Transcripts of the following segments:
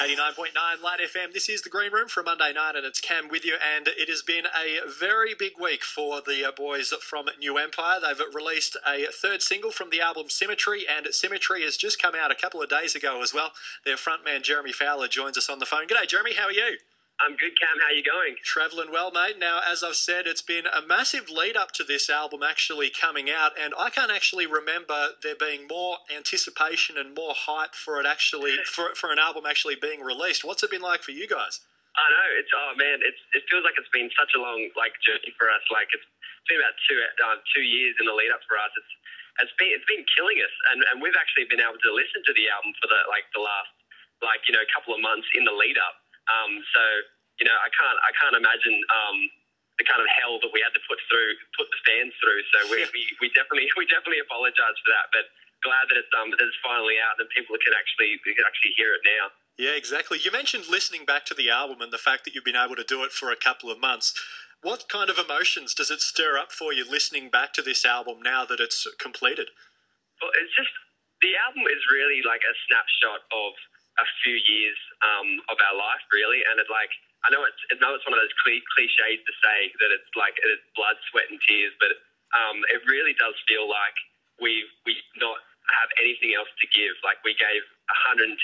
89.9 LightFM. This is the Greenroom for a Monday night, and it's Cam with you. And it has been a very big week for the boys from New Empire. They've released a third single from the album Symmetry, and Symmetry has just come out a couple of days ago as well. Their frontman Jeremy Fowler joins us on the phone. G'day, Jeremy. How are you? I'm good, Cam. How are you going? Travelling well, mate. Now, as I've said, it's been a massive lead up to this album actually coming out, and I can't actually remember there being more anticipation and more hype for it actually for an album actually being released. What's it been like for you guys? I know it feels like it's been such a long journey for us. It's been about 2 years in the lead up for us. It's been killing us, and we've actually been able to listen to the album for the last couple of months in the lead up. I can't imagine the kind of hell that we had to put the fans through. So we definitely apologise for that, but glad that it's finally out and people can actually hear it now. Yeah, exactly. You mentioned listening back to the album and the fact that you've been able to do it for a couple of months. What kind of emotions does it stir up for you listening back to this album now that it's completed? Well, it's just the album is really like a snapshot of a few years of our life, really, and I know it's one of those cliches to say that it's blood, sweat, and tears, but it really does feel like we not have anything else to give. Like we gave 110%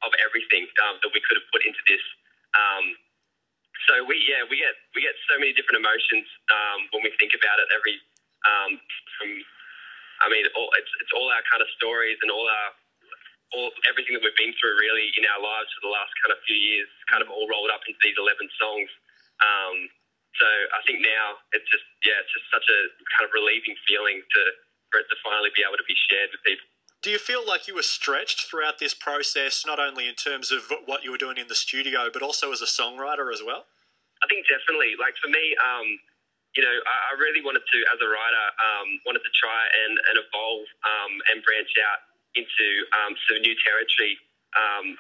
of everything that we could have put into this. So we get so many different emotions when we think about it. It's all our kind of stories and everything that we've been through really in our lives for the last kind of few years, kind of all rolled up into these 11 songs. So I think now it's just such a kind of relieving feeling for it to finally be able to be shared with people. Do you feel like you were stretched throughout this process, not only in terms of what you were doing in the studio, but also as a songwriter as well? I think definitely. For me, I really wanted to, as a writer, wanted to try and evolve and branch out into some new territory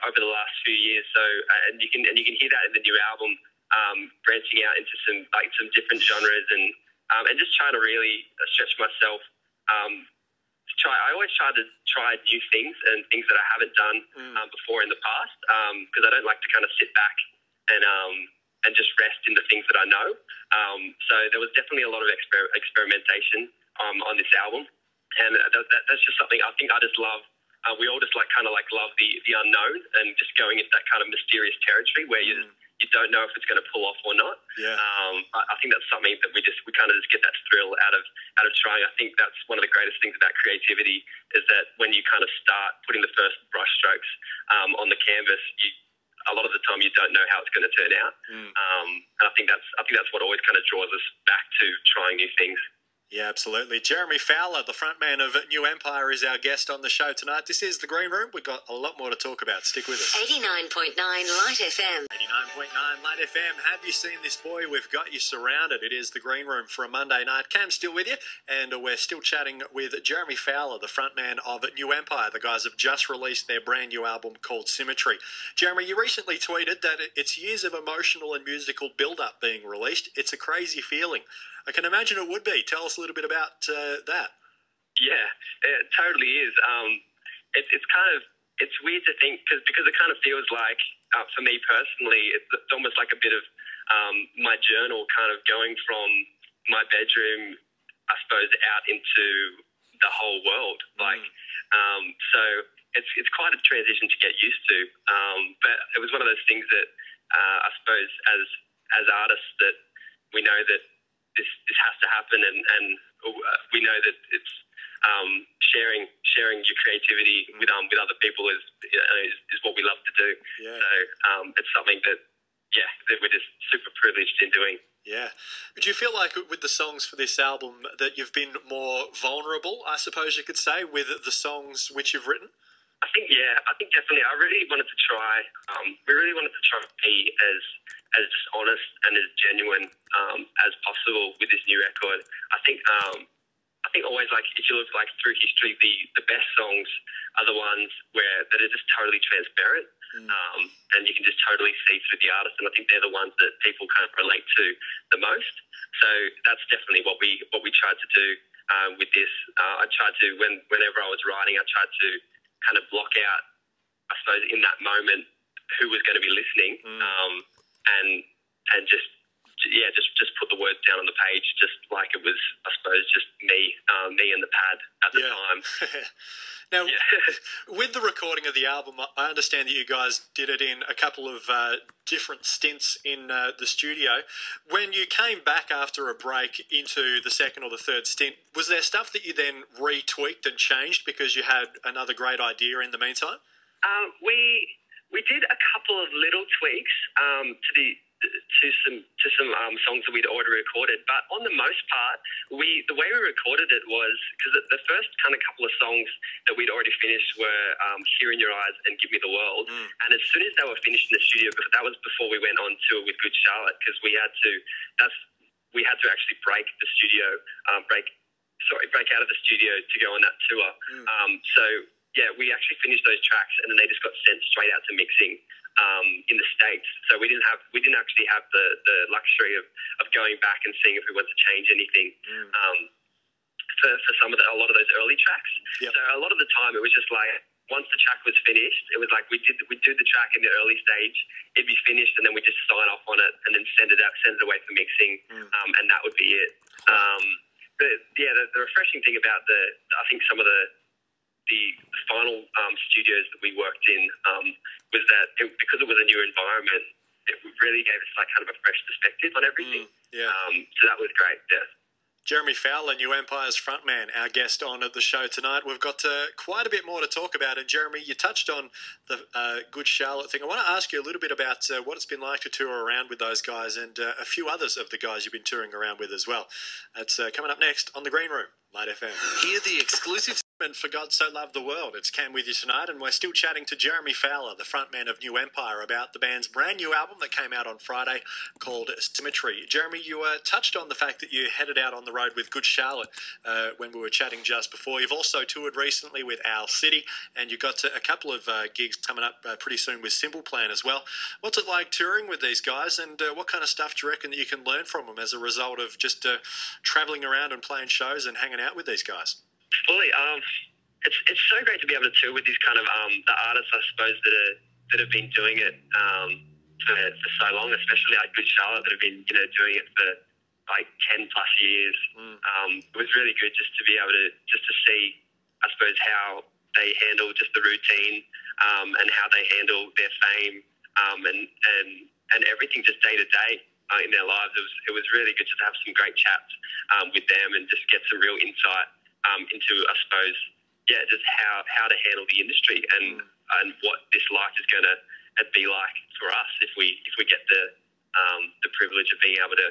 over the last few years. So, and you can hear that in the new album, branching out into some different genres and just trying to really stretch myself. I always try to try new things and things that I haven't done before in the past, because I don't like to kind of sit back and just rest in the things that I know. So there was definitely a lot of experimentation on this album. And that's just something I think I just love. We all just love the unknown and just going into that kind of mysterious territory where you don't know if it's going to pull off or not. Yeah. I think that's something that we kind of just get that thrill out of trying. I think that's one of the greatest things about creativity is that when you kind of start putting the first brush strokes on the canvas, a lot of the time you don't know how it's going to turn out. And I think that's what always kind of draws us back to trying new things. Yeah, absolutely. Jeremy Fowler, the frontman of New Empire, is our guest on the show tonight. This is the Green Room. We've got a lot more to talk about. Stick with us. 89.9 LightFM. 89.9 LightFM. Have you seen this boy? We've got you surrounded. It is the Green Room for a Monday night. Cam's still with you, and we're still chatting with Jeremy Fowler, the frontman of New Empire. The guys have just released their brand new album called Symmetry. Jeremy, you recently tweeted that it's years of emotional and musical build-up being released. It's a crazy feeling. I can imagine it would be. Tell us a little bit about that. Yeah, it totally is. It's weird to think because it kind of feels like, for me personally, it's almost like a bit of my journal kind of going from my bedroom, I suppose, out into the whole world. So it's quite a transition to get used to. But it was one of those things that I suppose as artists that we know that this has to happen, and we know that it's sharing your creativity with other people is what we love to do. Yeah. So it's something that we're just super privileged in doing. Yeah. Do you feel like with the songs for this album that you've been more vulnerable, I suppose you could say, with the songs which you've written? I think definitely. I really wanted to try. We really wanted to try to be as just honest and as genuine as possible with this new record. I think always, if you look through history, the best songs are the ones that are just totally transparent, and you can just totally see through the artist. And I think they're the ones that people kind of relate to the most. So that's definitely what we tried to do with this. I tried to whenever I was writing, I tried to kind of block out I suppose, in that moment, who was going to be listening, and just put the words down on the page, just like it was, I suppose, just me and the pad at the time. Now, with the recording of the album, I understand that you guys did it in a couple of different stints in the studio. When you came back after a break into the second or the third stint, was there stuff that you then retweaked and changed because you had another great idea in the meantime? We did a couple of little tweaks to some songs that we'd already recorded, but on the most part, the way we recorded it was because the first kind of couple of songs that we'd already finished were "Here in Your Eyes" and "Give Me the World," and as soon as they were finished in the studio, that was before we went on tour with Good Charlotte, because we had to actually break out of the studio to go on that tour. So yeah, we actually finished those tracks, and then they just got sent straight out to mixing in the States. So we didn't actually have the luxury of going back and seeing if we wanted to change anything for a lot of those early tracks. Yep. So a lot of the time it was just like, once the track was finished, it was like we'd do the track in the early stage, it'd be finished, and then we'd just sign off on it and then send it away for mixing, and that would be it. The refreshing thing about I think some of the final studios that we worked in was that because it was a new environment, it really gave us like kind of a fresh perspective on everything. So that was great. Yeah. Jeremy Fowler, New Empire's frontman, our guest on the show tonight. We've got quite a bit more to talk about. And Jeremy, you touched on the Good Charlotte thing. I want to ask you a little bit about what it's been like to tour around with those guys and a few others of the guys you've been touring around with as well. It's coming up next on the Greenroom, LightFM. Hear the exclusive segment For God So Loved the World. It's Cam with you tonight, and we're still chatting to Jeremy Fowler, the frontman of New Empire, about the band's brand new album that came out on Friday called Symmetry. Jeremy, you touched on the fact that you headed out on the road with Good Charlotte when we were chatting just before. You've also toured recently with Owl City, and you've got a couple of gigs coming up pretty soon with Simple Plan as well. What's it like touring with these guys, and what kind of stuff do you reckon that you can learn from them as a result of just travelling around and playing shows and hanging out with these guys? Fully. It's so great to be able to tour with these kind of the artists, I suppose, that have been doing it for so long, especially like Good Charlotte, that have been doing it for like 10 plus years. It was really good just to be able to see, I suppose, how they handle just the routine and how they handle their fame and everything just day to day in their lives. It was really good just to have some great chats with them and just get some real insight into, I suppose, just how to handle the industry and what this life is going to be like for us if we get the privilege of being able to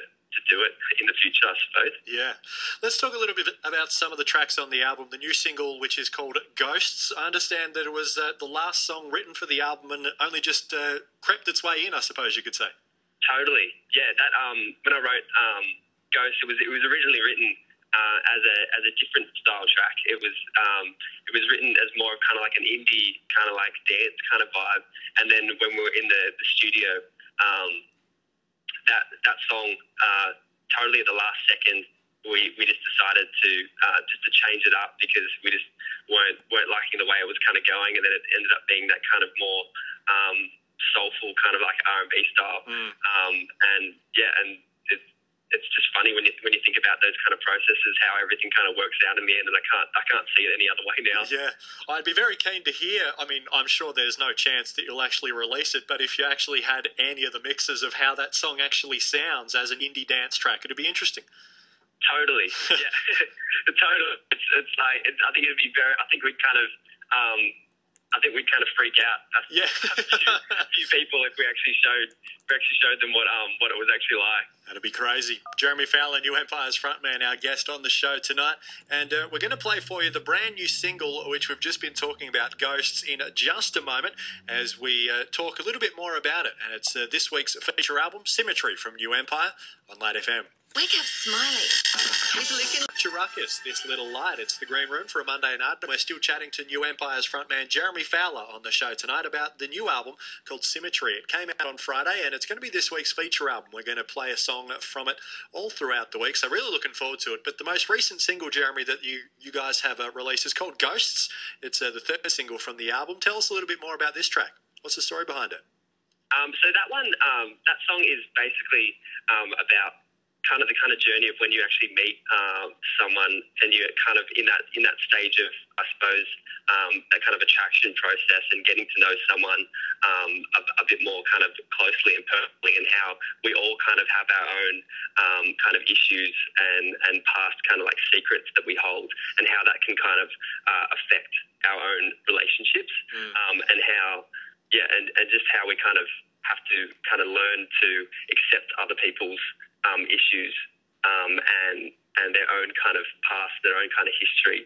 do it in the future, I suppose. Yeah. Let's talk a little bit about some of the tracks on the album. The new single, which is called Ghosts. I understand that it was the last song written for the album and it only just crept its way in, I suppose you could say. Totally. Yeah. That when I wrote Ghosts, it was originally written as a different style track. It was written as more of kind of like an indie kind of like dance kind of vibe. And then when we were in the studio, that song totally at the last second we just decided to change it up because we just weren't liking the way it was kind of going, and then it ended up being that kind of more soulful kind of like R&B style. It's just funny when you think about those kind of processes, how everything kind of works out in the end, and I can't see it any other way now. Yeah, I'd be very keen to hear. I mean, I'm sure there's no chance that you'll actually release it, but if you actually had any of the mixes of how that song actually sounds as an indie dance track, it'd be interesting. Totally, yeah, totally. It's like I think it'd be very. I think we'd kind of freak out. A few people if we actually showed them what it was actually like. That'd be crazy. Jeremy Fowler, New Empire's frontman, our guest on the show tonight. And we're going to play for you the brand new single, which we've just been talking about, Ghosts, in just a moment, as we talk a little bit more about it. And it's this week's feature album, Symmetry, from New Empire on LightFM. Wake up smiling with Luke and Ruckus, this little light. It's the Green Room for a Monday night, and we're still chatting to New Empire's frontman Jeremy Fowler on the show tonight about the new album called Symmetry. It came out on Friday, and it's going to be this week's feature album. We're going to play a song from it all throughout the week, so really looking forward to it. But the most recent single, Jeremy, that you guys have released is called Ghosts. It's the third single from the album. Tell us a little bit more about this track. What's the story behind it? So that one, that song is basically about the kind of journey of when you actually meet someone and you're kind of in that stage of, I suppose, that kind of attraction process and getting to know someone a bit more kind of closely and personally, and how we all kind of have our own kind of issues and past kind of like secrets that we hold, and how that can kind of affect our own relationships, and how, and just how we kind of have to kind of learn to accept other people's issues and their own kind of past, their own kind of history,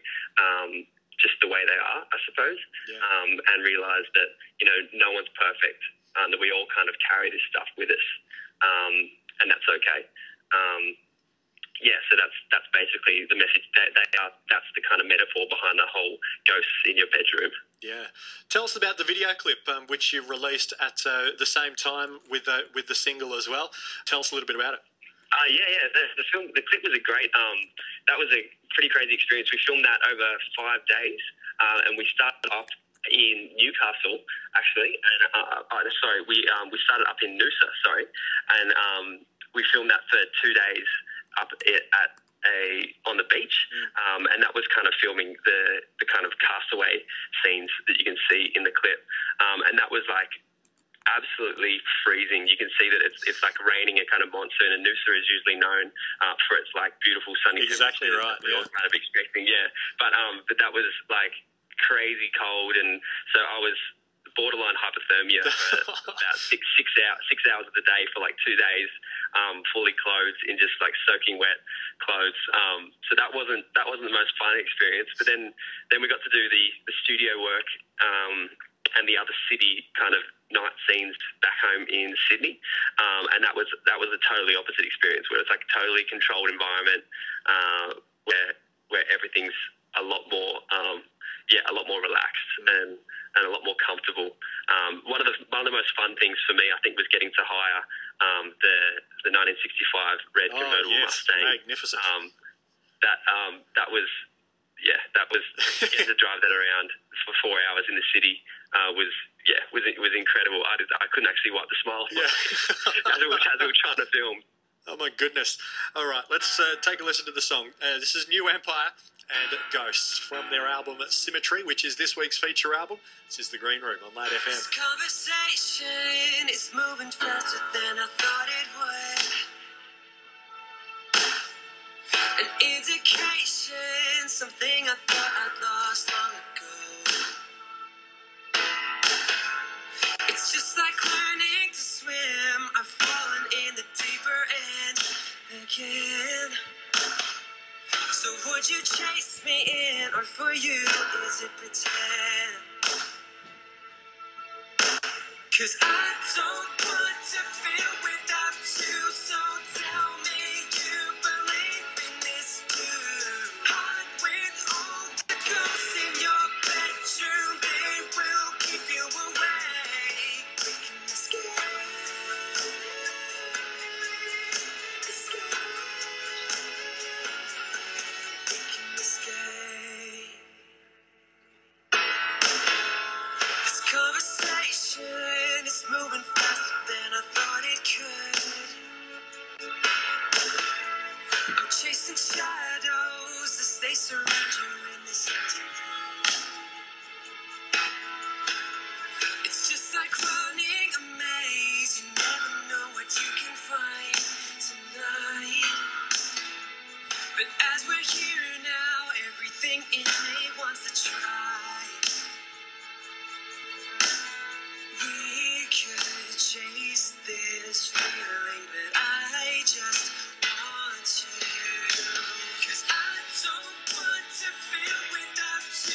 just the way they are, I suppose, and realise that, no one's perfect, that we all kind of carry this stuff with us, and that's okay. So that's basically the message. That's the kind of metaphor behind the whole ghosts in your bedroom. Yeah. Tell us about the video clip, which you released at the same time with the single as well. Tell us a little bit about it. The clip was a great. That was a pretty crazy experience. We filmed that over 5 days, and we started off in Newcastle, actually, and we started up in Noosa, and we filmed that for 2 days up on the beach, and that was kind of filming the kind of castaway scenes that you can see in the clip, and that was like absolutely freezing. You can see that it's like raining a kind of monsoon, and Noosa is usually known for its like beautiful sunny exactly right. We're all kind of expecting, but that was like crazy cold, and so I was borderline hypothermia for about six hours of the day for like 2 days, fully clothed in just like soaking wet clothes. So that wasn't the most fun experience. But then we got to do the studio work and the other city kind of night scenes back home in Sydney, and that was a totally opposite experience, where it's like a totally controlled environment, where everything's a lot more relaxed and a lot more comfortable. One of the most fun things for me, I think, was getting to hire the 1965 red convertible Mustang. Magnificent. That was getting to drive that around for 4 hours in the city was incredible. I couldn't actually wipe the smile as we were trying to film. Oh my goodness. All right, let's take a listen to the song. This is New Empire and Ghosts from their album Symmetry, which is this week's feature album. This is the Green Room on LightFM. This conversation is moving faster than I thought it would. An indication, something I thought I'd lost long ago. It's just like learning to swim. I've fallen in the deeper end again. So would you chase me in, or for you, is it pretend? 'Cause I don't want to feel without you, so tell me you believe in this too. Hide with all the ghosts in your bedroom, they will keep you away. We can escape. This conversation is moving faster than I thought it could. I'm chasing shadows as they surround you in this empty room. It's just like running a maze. You never know what you can find tonight. But as we're here now, everything in me wants to try. We could chase this feeling, but I just want you. 'Cause I don't want to feel without you.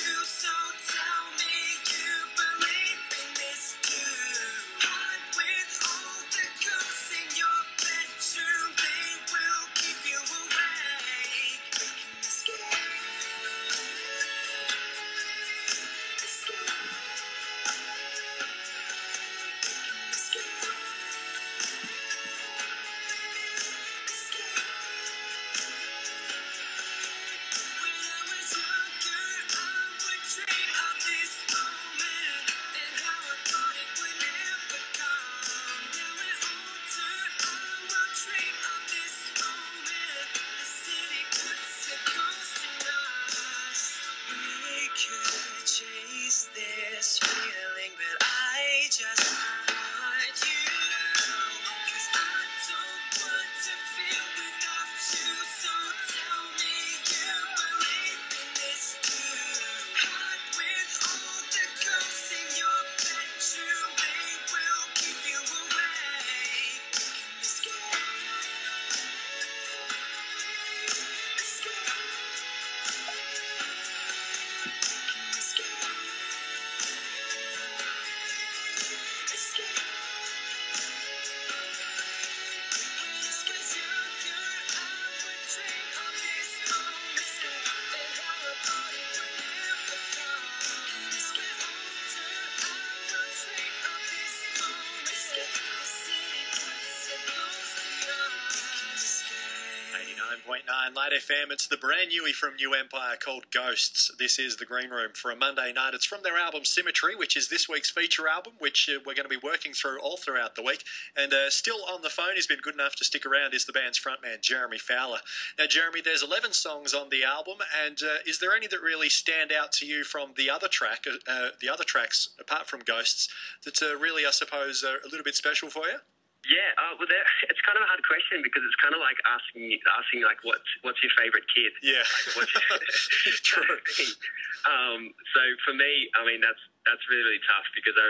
on Light FM. It's the brand newie from New Empire called Ghosts. This is the Green Room for a Monday night. It's from their album Symmetry, which is this week's feature album, which we're going to be working through all throughout the week. And still on the phone, he's been good enough to stick around, is the band's frontman, Jeremy Fowler. Now, Jeremy, there's 11 songs on the album, and is there any that really stand out to you from the other tracks, apart from Ghosts, that really, I suppose, are a little bit special for you? Yeah, well, it's kind of a hard question because it's kind of like asking like what's your favourite kid? Yeah, like, true. So for me, I mean that's really, really tough because I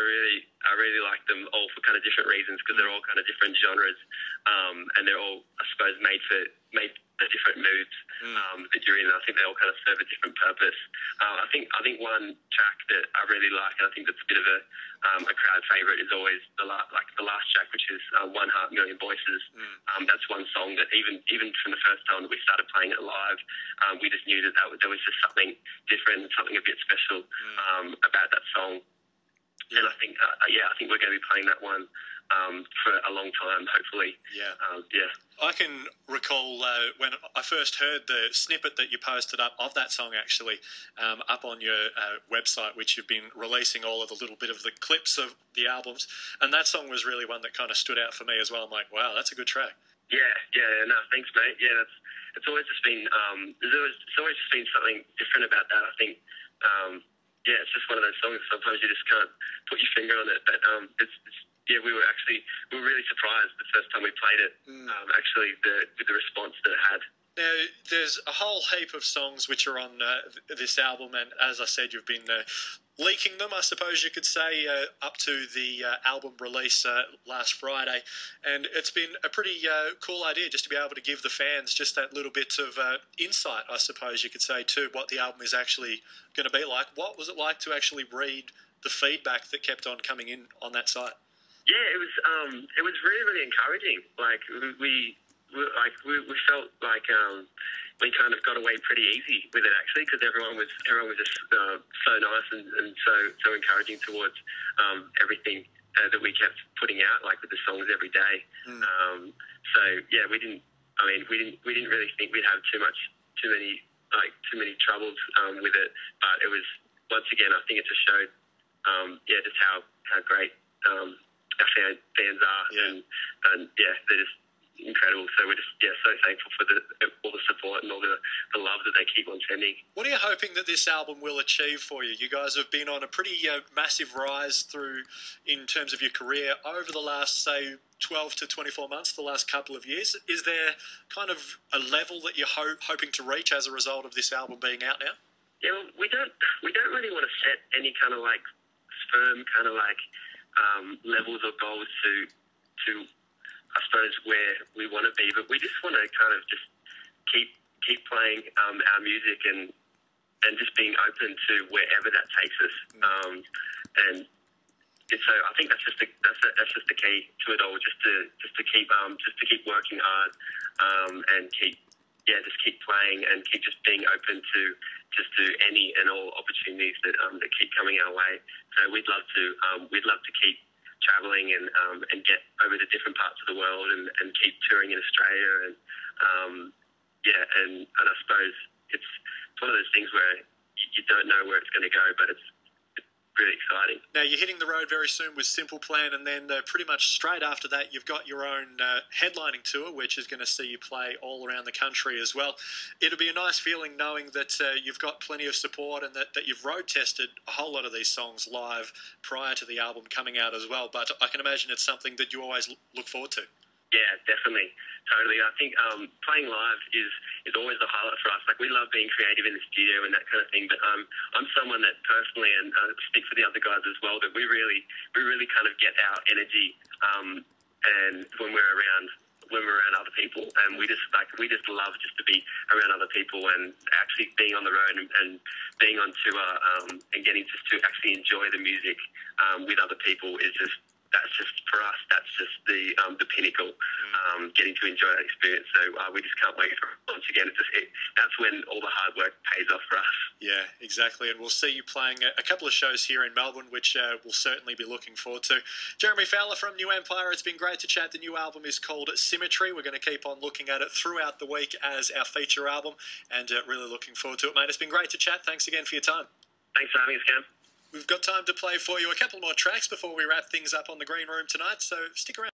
really like them all for kind of different reasons because they're all kind of different genres, and they're all, I suppose, made for different moods that you're in. I think they all kind of serve a different purpose. I think one track that I really like, and I think that's a bit of a crowd favourite, is always the last track, which is One Heart, Million Voices. That's one song that even from the first time that we started playing it live, we just knew that there was just something different, something a bit special about that song. And I think we're going to be playing that one for a long time, hopefully. Yeah. Yeah. I can recall when I first heard the snippet that you posted up of that song, actually, up on your website, which you've been releasing all of the little bit of the clips of the albums, and that song was really one that kind of stood out for me as well. I'm like, wow, that's a good track. Yeah, no, thanks, mate. Yeah, it's always just been it's always just been something different about that. I think, yeah, it's just one of those songs. Sometimes you just can't put your finger on it, but yeah, we were really surprised the first time we played it. Actually, with the response that it had. Now, there's a whole heap of songs which are on this album, and as I said, you've been leaking them, I suppose you could say, up to the album release last Friday. And it's been a pretty cool idea just to be able to give the fans just that little bit of insight, I suppose you could say, to what the album is actually going to be like. What was it like to actually read the feedback that kept on coming in on that site? Yeah, it was really, really encouraging. Like we felt like we kind of got away pretty easy with it, actually, because everyone was just so nice and so encouraging towards everything that we kept putting out, like with the songs every day. So yeah, we didn't really think we'd have too many troubles with it, but it was, once again, I think it just showed just how great our fans are, and yeah, they're just incredible. So we're just so thankful for all the support and all the love that they keep on sending. What are you hoping that this album will achieve for you? You guys have been on a pretty massive rise through in terms of your career over the last, say, 12 to 24 months, the last couple of years. Is there kind of a level that you're hoping to reach as a result of this album being out now? Yeah, well, we don't really want to set any kind of like firm kind of like levels or goals to I suppose where we want to be, but we just want to kind of just keep playing our music and just being open to wherever that takes us. And so I think that's just the key to it all, just to keep working hard and keep playing and keep just being open to any and all opportunities that keep coming our way. So we'd love to keep travelling and get over to different parts of the world and keep touring in Australia and I suppose it's one of those things where you don't know where it's going to go, but it's really exciting. Now, you're hitting the road very soon with Simple Plan, and then pretty much straight after that, you've got your own headlining tour, which is going to see you play all around the country as well. It'll be a nice feeling knowing that you've got plenty of support and that you've road tested a whole lot of these songs live prior to the album coming out as well. But I can imagine it's something that you always look forward to. Yeah, definitely. Totally. I think playing live is always a highlight for us. Like, we love being creative in the studio and that kind of thing, but I'm someone that personally, and speak for the other guys as well, that we really kind of get our energy and when we're around other people, and we just love just to be around other people and actually being on the road and being on tour and getting just to actually enjoy the music with other people is just, that's just, for us, that's just the pinnacle, getting to enjoy that experience. So we just can't wait for it. Once again, that's when all the hard work pays off for us. Yeah, exactly. And we'll see you playing a couple of shows here in Melbourne, which we'll certainly be looking forward to. Jeremy Fowler from New Empire, it's been great to chat. The new album is called Symmetry. We're going to keep on looking at it throughout the week as our feature album, and really looking forward to it, mate. It's been great to chat. Thanks again for your time. Thanks for having us, Cam. We've got time to play for you a couple more tracks before we wrap things up on the Green Room tonight, so stick around.